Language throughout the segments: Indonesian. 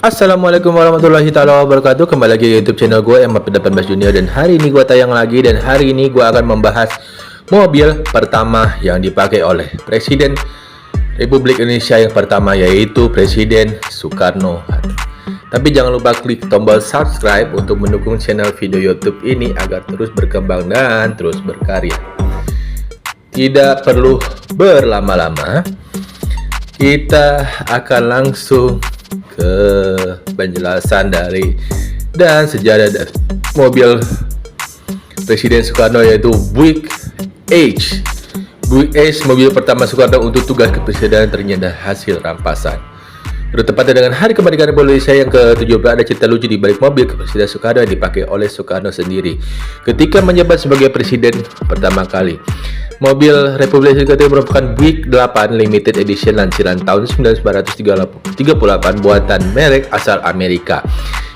Assalamualaikum warahmatullahi taala wabarakatuh. Kembali lagi di YouTube channel gue MP18 Junior. Dan hari ini gue tayang lagi. Dan hari ini gue akan membahas mobil pertama yang dipakai oleh Presiden Republik Indonesia yang pertama, yaitu Presiden Soekarno. Tapi jangan lupa klik tombol subscribe untuk mendukung channel video YouTube ini agar terus berkembang dan terus berkarya. Tidak perlu berlama-lama, kita akan langsung ke penjelasan dari dan sejarah dari mobil Presiden Soekarno, yaitu Buick H. Buick H, mobil pertama Soekarno untuk tugas kepresidenan, ternyata hasil rampasan. Bertepatan dengan Hari Kemerdekaan Republik Indonesia yang ke-17, ada cerita lucu di balik mobil Presiden Soekarno yang dipakai oleh Soekarno sendiri ketika menjabat sebagai presiden pertama kali. Mobil Republik Indonesia merupakan Buick 8 Limited Edition lansiran tahun 1938 buatan merek asal Amerika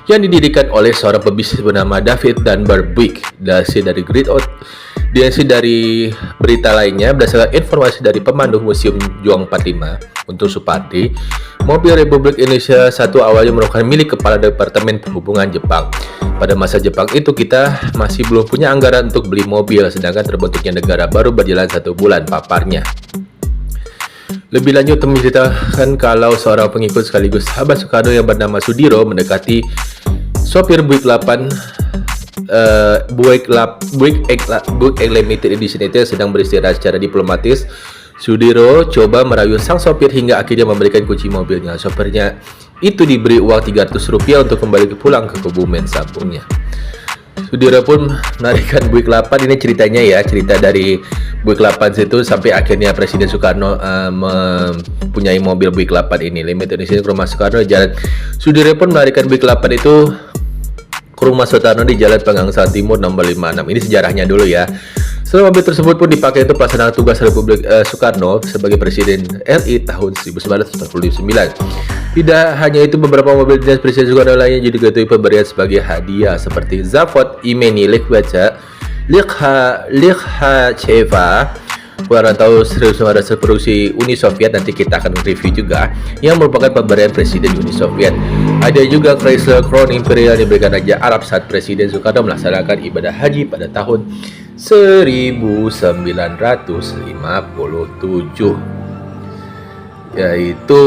yang didirikan oleh seorang pebisnis bernama David Dunbar Buick. Dari berita lainnya, berdasarkan informasi dari pemandu Museum Juang 45 untuk Supardi, mobil Republik Indonesia satu awalnya merupakan milik Kepala Departemen Perhubungan Jepang. Pada masa Jepang itu kita masih belum punya anggaran untuk beli mobil, sedangkan terbentuknya negara baru berjalan 1 bulan paparnya. Lebih lanjut, menceritakan kalau seorang pengikut sekaligus sahabat Soekarno yang bernama Sudiro mendekati sopir Buick 8 Buick Limited Edition itu yang sedang beristirahat secara diplomatis. Sudiro coba merayu sang sopir hingga akhirnya memberikan kunci mobilnya. Sopirnya itu diberi uang Rp300 untuk kembali pulang ke Kebumen, sambungnya. Sudiro pun menarikan Buick 8. Ini ceritanya ya, cerita dari Buick 8 itu sampai akhirnya Presiden Soekarno mempunyai mobil Buick 8 ini. Limited Edition ke rumah Soekarno di jalan. Sudiro pun menarikan Buick 8 itu ke rumah Soekarno di Jalan Pegangsaan Timur nomor 56. Ini sejarahnya dulu ya. Setelah mobil tersebut pun dipakai untuk pelaksanaan tugas Republik Soekarno sebagai Presiden RI tahun 1949. Tidak hanya itu, beberapa mobil dinas Presiden Soekarno lainnya juga diketahui pemberian sebagai hadiah seperti Zavod Imeni Likhacheva atau 1900 produksi Uni Soviet, nanti kita akan review juga, yang merupakan pemberian Presiden Uni Soviet. Ada juga Chrysler Crown Imperial yang diberikan Raja Arab saat Presiden Soekarno melaksanakan ibadah haji pada tahun 1957, yaitu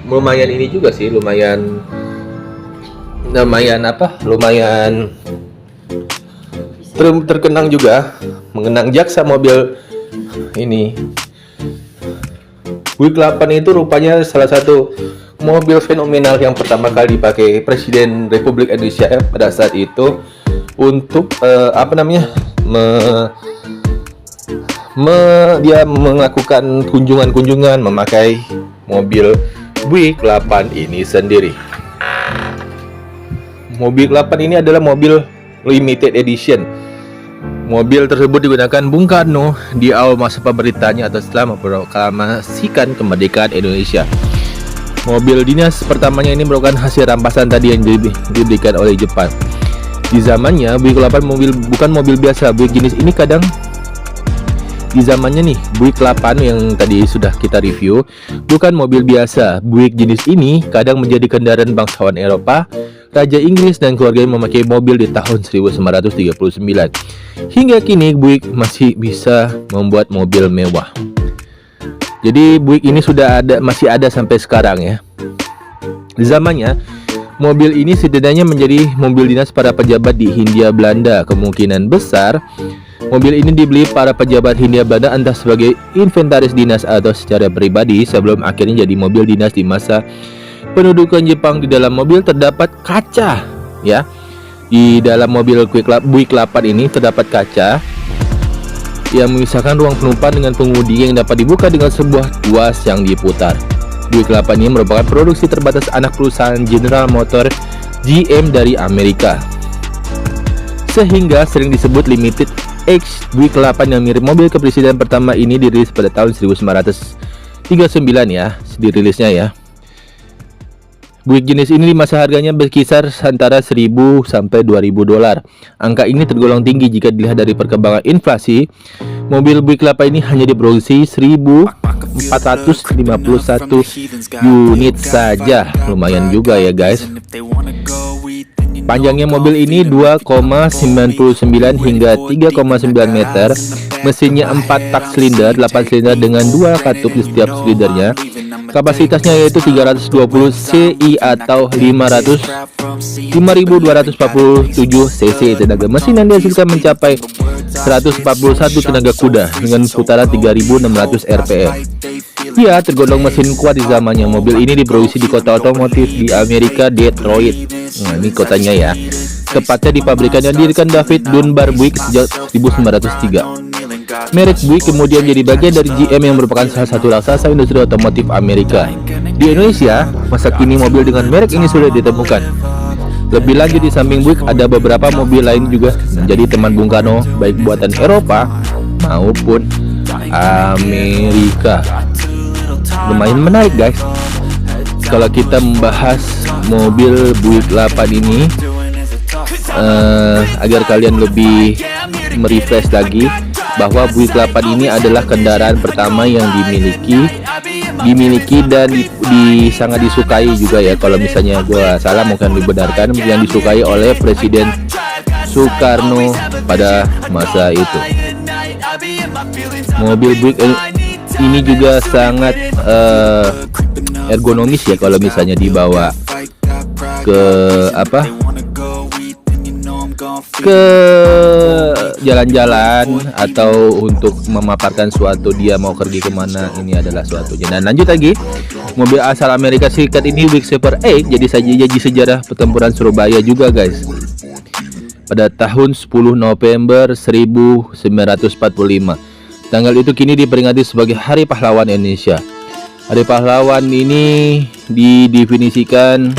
lumayan ini juga sih, lumayan terkenang juga, mengenang jaksa mobil ini. Buick 8 itu rupanya salah satu mobil fenomenal yang pertama kali dipakai Presiden Republik Indonesia pada saat itu untuk dia melakukan kunjungan memakai mobil Buick 8 ini sendiri. Mobil 8 ini adalah mobil limited edition. Mobil tersebut digunakan Bung Karno di awal masa pemerintahnya atau setelah memproklamasikan kemerdekaan Indonesia. Mobil dinas pertamanya ini merupakan hasil rampasan tadi yang diberikan oleh Jepang. Di zamannya Buick 8 bukan mobil biasa. Buick jenis ini kadang di zamannya nih, Buick 8 yang tadi sudah kita review bukan mobil biasa. Buick jenis ini kadang menjadi kendaraan bangsawan Eropa, Raja Inggris dan keluarga yang memakai mobil di tahun 1939. Hingga kini Buick masih bisa membuat mobil mewah. Jadi Buick ini masih ada sampai sekarang ya. Di zamannya, mobil ini setidaknya menjadi mobil dinas para pejabat di Hindia Belanda. Kemungkinan besar mobil ini dibeli para pejabat Hindia Belanda entah sebagai inventaris dinas atau secara pribadi sebelum akhirnya jadi mobil dinas di masa pendudukan Jepang. Di dalam mobil terdapat kaca ya. Di dalam mobil Buick 8 ini terdapat kaca yang memisahkan ruang penumpang dengan pengemudi yang dapat dibuka dengan sebuah tuas yang diputar. Buick 8 ini merupakan produksi terbatas anak perusahaan General Motors GM dari Amerika, sehingga sering disebut Limited X. Buick 8 yang mirip mobil kepresiden pertama ini dirilis pada tahun 1939 ya, dirilisnya ya. Buick jenis ini di masa harganya berkisar antara 1.000 sampai 2.000 dolar. Angka ini tergolong tinggi jika dilihat dari perkembangan inflasi. Mobil Buick 8 ini hanya diproduksi 1.000 451 unit saja. Lumayan juga ya guys. Panjangnya mobil ini 2,99 hingga 3,9 meter. Mesinnya 4 tak silinder, 8 silinder dengan 2 katup di setiap silindernya. Kapasitasnya yaitu 320 CI atau 5.247 cc. Tenaga mesin yang dihasilkan mencapai 141 tenaga kuda dengan putaran 3.600 rpm. Ia tergolong mesin kuat di zamannya. Mobil ini diproduksi di kota otomotif di Amerika, Detroit. Nah, ini kotanya ya. Tepatnya di pabrikan yang didirikan David Dunbar Buick sejak 1903. Merek Buick kemudian jadi bagian dari GM yang merupakan salah satu raksasa industri otomotif Amerika. Di Indonesia, masa kini mobil dengan merek ini sudah ditemukan. Lebih lanjut, di samping Buick ada beberapa mobil lain juga menjadi teman Bung Karno, baik buatan Eropa maupun Amerika. Lumayan menarik guys. Kalau kita membahas mobil Buick 8 ini, agar kalian lebih merefresh lagi bahwa Buick 8 ini adalah kendaraan pertama yang dimiliki dan sangat disukai juga ya. Kalau misalnya gua salah mungkin dibenarkan, yang disukai oleh Presiden Soekarno pada masa itu. Mobil Buick ini juga sangat ergonomis ya kalau misalnya dibawa ke jalan-jalan atau untuk memaparkan suatu dia mau pergi kemana, ini adalah suatunya. Dan lanjut lagi, mobil asal Amerika Serikat ini Buick Super 8 jadi sejarah pertempuran Surabaya juga guys. Pada tahun 10 November 1945. Tanggal itu kini diperingati sebagai Hari Pahlawan Indonesia. Hari Pahlawan ini didefinisikan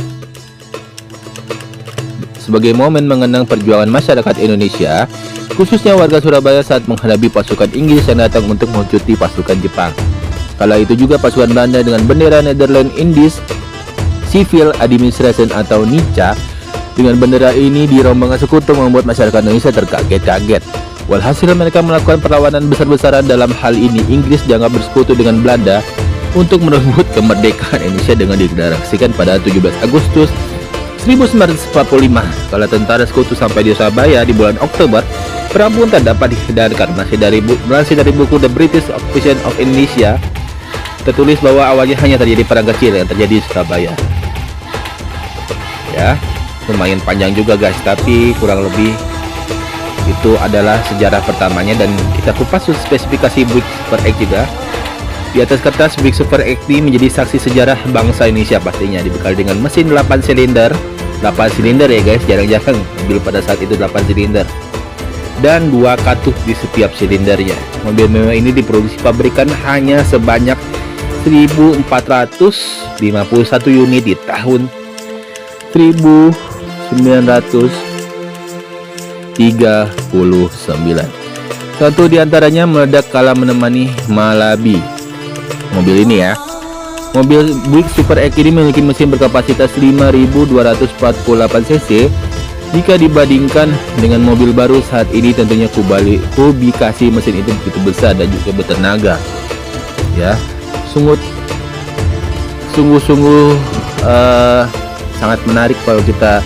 sebagai momen mengenang perjuangan masyarakat Indonesia, khususnya warga Surabaya saat menghadapi pasukan Inggris yang datang untuk mencuti pasukan Jepang. Kala itu juga pasukan Belanda dengan bendera Netherlands Indies Civil Administration atau NICA dengan bendera ini di rombongan sekutu membuat masyarakat Indonesia terkaget-kaget. Walhasil mereka melakukan perlawanan besar-besaran. Dalam hal ini Inggris dianggap bersekutu dengan Belanda untuk merebut kemerdekaan Indonesia dengan dideklarasikan pada 17 Agustus 1945. Kalau tentara sekutu sampai di Surabaya di bulan Oktober, perang pun tak dapat dihindarkan. Masih dari buku The British Occupation of Indonesia tertulis bahwa awalnya hanya terjadi perang kecil yang terjadi di Surabaya. Ya, lumayan panjang juga guys, tapi kurang lebih itu adalah sejarah pertamanya. Dan kita kupas spesifikasi Buick Super X juga. Di atas kertas, Buick Super X menjadi saksi sejarah bangsa Indonesia pastinya. Dibekali dengan mesin 8 silinder ya guys, jarang-jarang mobil pada saat itu 8 silinder, dan 2 katup di setiap silindernya. Mobil mewah ini diproduksi pabrikan hanya sebanyak 1.451 unit di tahun 1939. Satu di antaranya meledak kala menemani Malabi. Mobil ini ya, mobil Buick Super X ini memiliki mesin berkapasitas 5.248 cc. Jika dibandingkan dengan mobil baru saat ini, tentunya kubikasi mesin itu begitu besar dan juga bertenaga. Ya, sungguh-sungguh sangat menarik kalau kita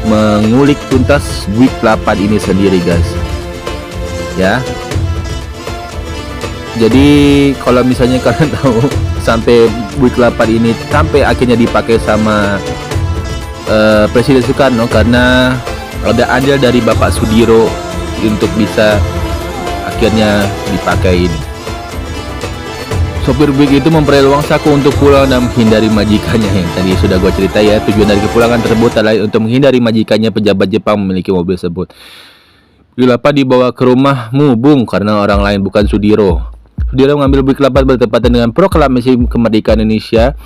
mengulik tuntas Buick 8 ini sendiri guys. Ya. Jadi kalau misalnya kalian tahu sampai Buick 8 ini sampai akhirnya dipakai sama Presiden Soekarno karena ada andil dari Bapak Sudiro untuk bisa akhirnya dipakai ini. Sopir Buick itu memperoleh uang saku untuk pulang dan menghindari majikannya. Yang tadi sudah gue cerita ya, tujuan dari kepulangan tersebut adalah untuk menghindari majikannya pejabat Jepang memiliki mobil tersebut. Buick 8 dibawa ke rumah Mubung karena orang lain bukan Sudiro. Sudiro mengambil Buick 8 bertepatan dengan proklamasi kemerdekaan Indonesia.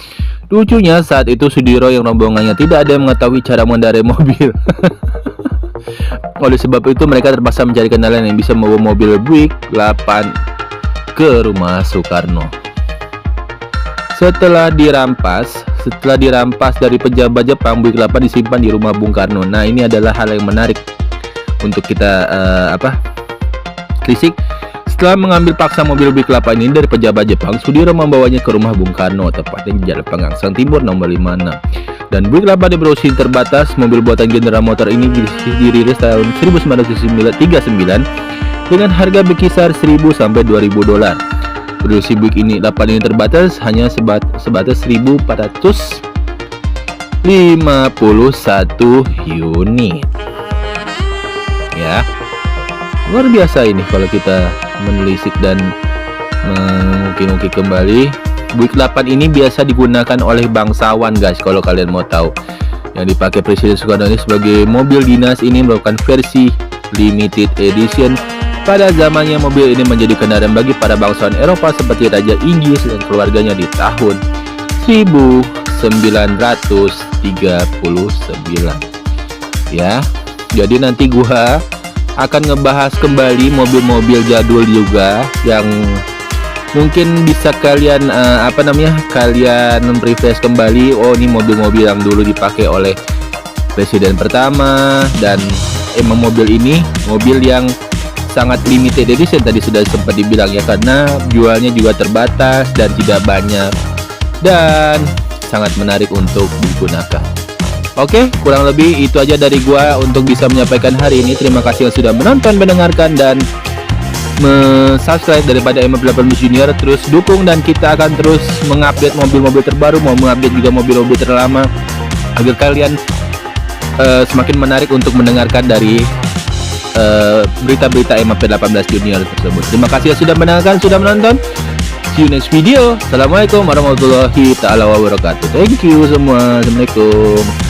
Lucunya saat itu Sudiro yang rombongannya tidak ada yang mengetahui cara mengendarai mobil. Oleh sebab itu mereka terpaksa mencari kendaraan yang bisa membawa mobil Buick 8 ke rumah Soekarno. Setelah dirampas dari pejabat Jepang, Buick 8 disimpan di rumah Bung Karno. Nah, ini adalah hal yang menarik untuk kita telisik. Setelah mengambil paksa mobil Buick 8 ini dari pejabat Jepang, Sudiro membawanya ke rumah Bung Karno, tepatnya di Jalan Pengangsang Timur nomor 56. Dan Buick 8 berusia terbatas, mobil buatan General Motor ini dirilis tahun 1939 dengan harga berkisar 1.000 sampai 2.000 dolar. Produksi Buick 8 ini terbatas hanya sebatas 1.451 unit. Ya, luar biasa ini kalau kita menelisik dan mengukir-ukir kembali. Buick 8 ini biasa digunakan oleh bangsawan, guys, kalau kalian mau tahu. Yang dipakai Presiden Soekarno ini sebagai mobil dinas ini merupakan versi limited edition. Pada zamannya mobil ini menjadi kendaraan bagi para bangsawan Eropa seperti Raja Inggris dan keluarganya di tahun 1939. Ya, jadi nanti gua akan ngebahas kembali mobil-mobil jadul juga yang mungkin bisa kalian kalian refresh kembali. Oh, ini mobil-mobil yang dulu dipakai oleh presiden pertama, dan emang mobil ini mobil yang sangat limited edition tadi sudah sempat dibilang ya, karena jualnya juga terbatas dan tidak banyak dan sangat menarik untuk digunakan. Oke, kurang lebih itu aja dari gua untuk bisa menyampaikan hari ini. Terima kasih yang sudah menonton, mendengarkan, dan subscribe daripada M8 Junior. Terus dukung dan kita akan terus mengupdate mobil-mobil terbaru, mau mengupdate juga mobil-mobil terlama agar kalian semakin menarik untuk mendengarkan dari berita-berita M18 Junior tersebut. Terima kasih yang sudah mendengarkan, sudah menonton. See you next video. Assalamualaikum warahmatullahi taala wabarakatuh. Thank you semua. Assalamualaikum.